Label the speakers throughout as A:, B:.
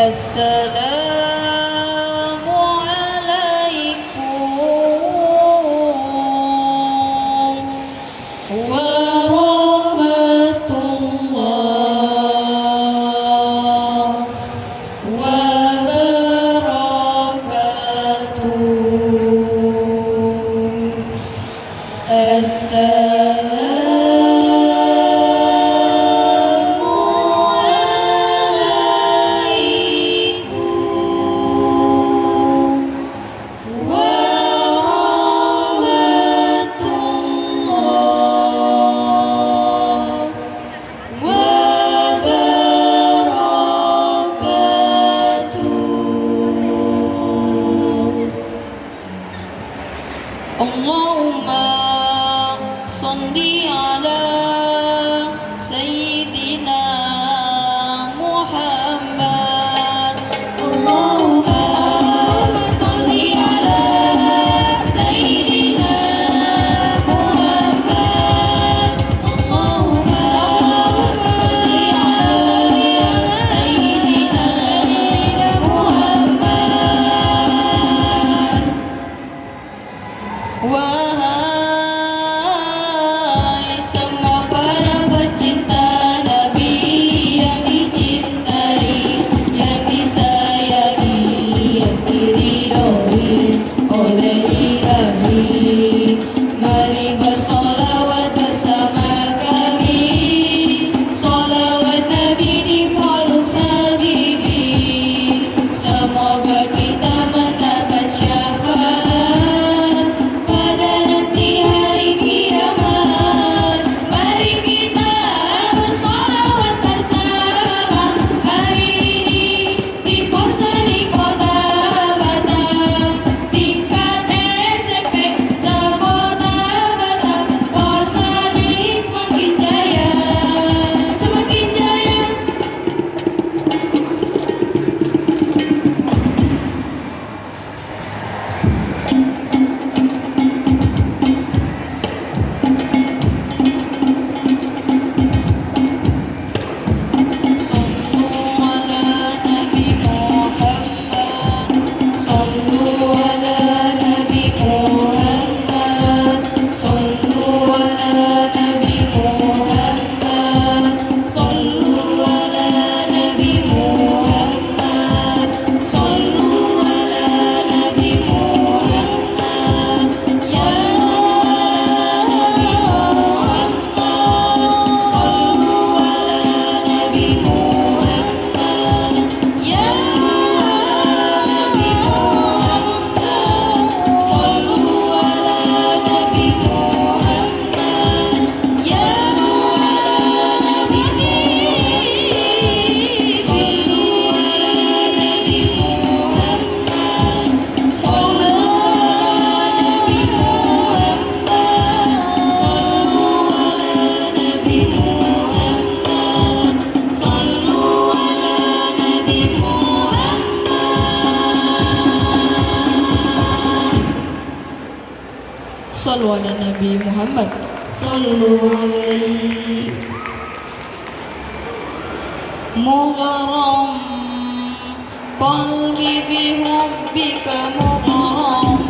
A: Assalamu alaikum warahmatullahi wabarakatuh. Allahumma salli ala Sayyidina Muhammad. Allahumma salli ala Sayyidina Muhammad. Allahumma salli ala Sayyidina Muhammad. Wahai semua para pecinta Nabi yang dicintai, yang disayangi, yang diridhoi oleh Ilahi, mari bersolawat bersama kami. Solawat Nabi di Poluk Sabibi, semoga kita mendapat syafaat pada nanti hari kiamat. Mari kita bersolawat bersama hari ini di Porseni Kota Batam, tingkat SMP sekota Batam. Porseni semakin jaya, semakin jaya. Sallu ala Nabi Muhammad, sallu ala Nabi Muhammad, sallu ala Nabi Muhammad, sallu ala Nabi Muhammad, sallu ala Nabi Muhammad. Ya Nabi Muhammad, sallu ala Nabi Muhammad. Ya Nabi Muhammad, sallu ala Nabi Muhammad. Ya Nabi, sallu ala Nabi Muhammad. Sallu ala Nabi Muhammad. Sallu ala Nabi Muhammad. Sallu ala Nabi Muhammad. Sallu ala Nabi Muhammad. Sallu alaihi. Mugharam qalbi bihubbika mugharam,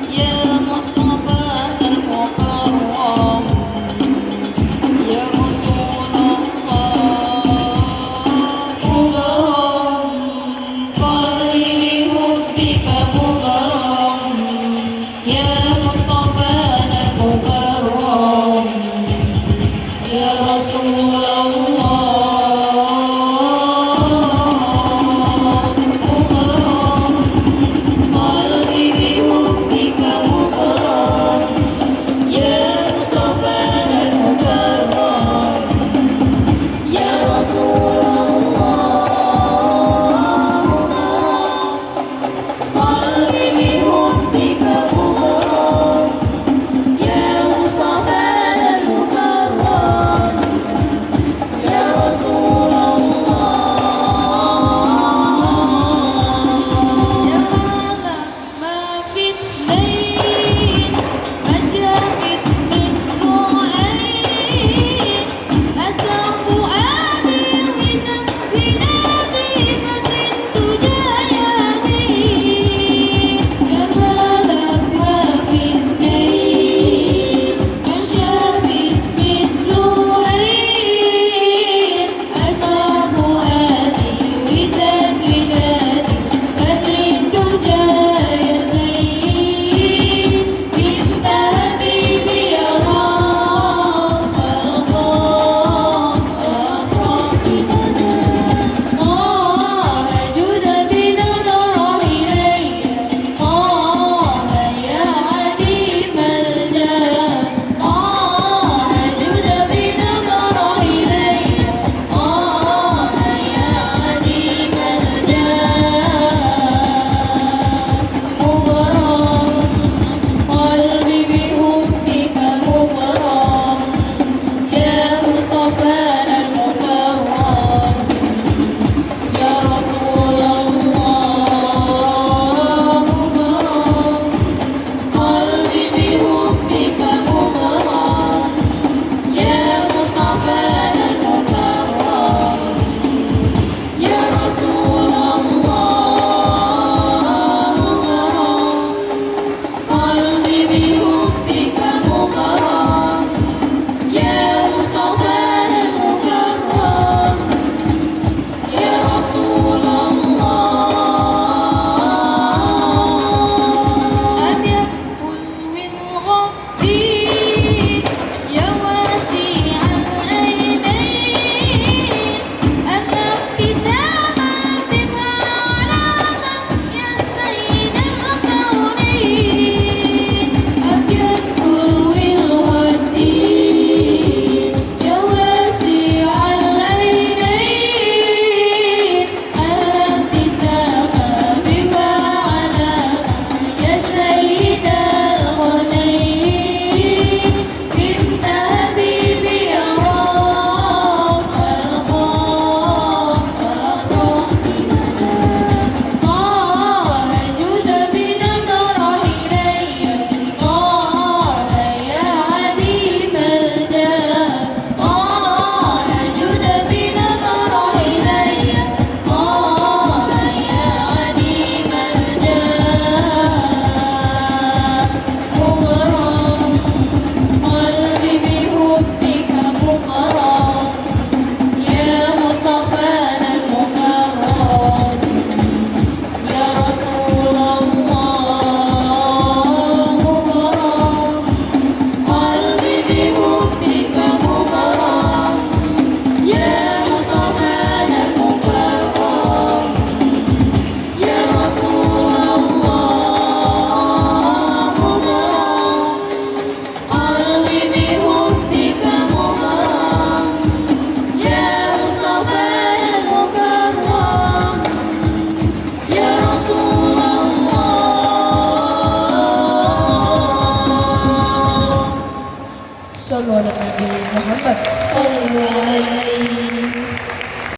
A: ya Mustafa al-Mukarram, ya Rasulullah. Mugharam qalbi bihubbika mugharam, ya Mustafa al-Mukarram, ya Rasulullah.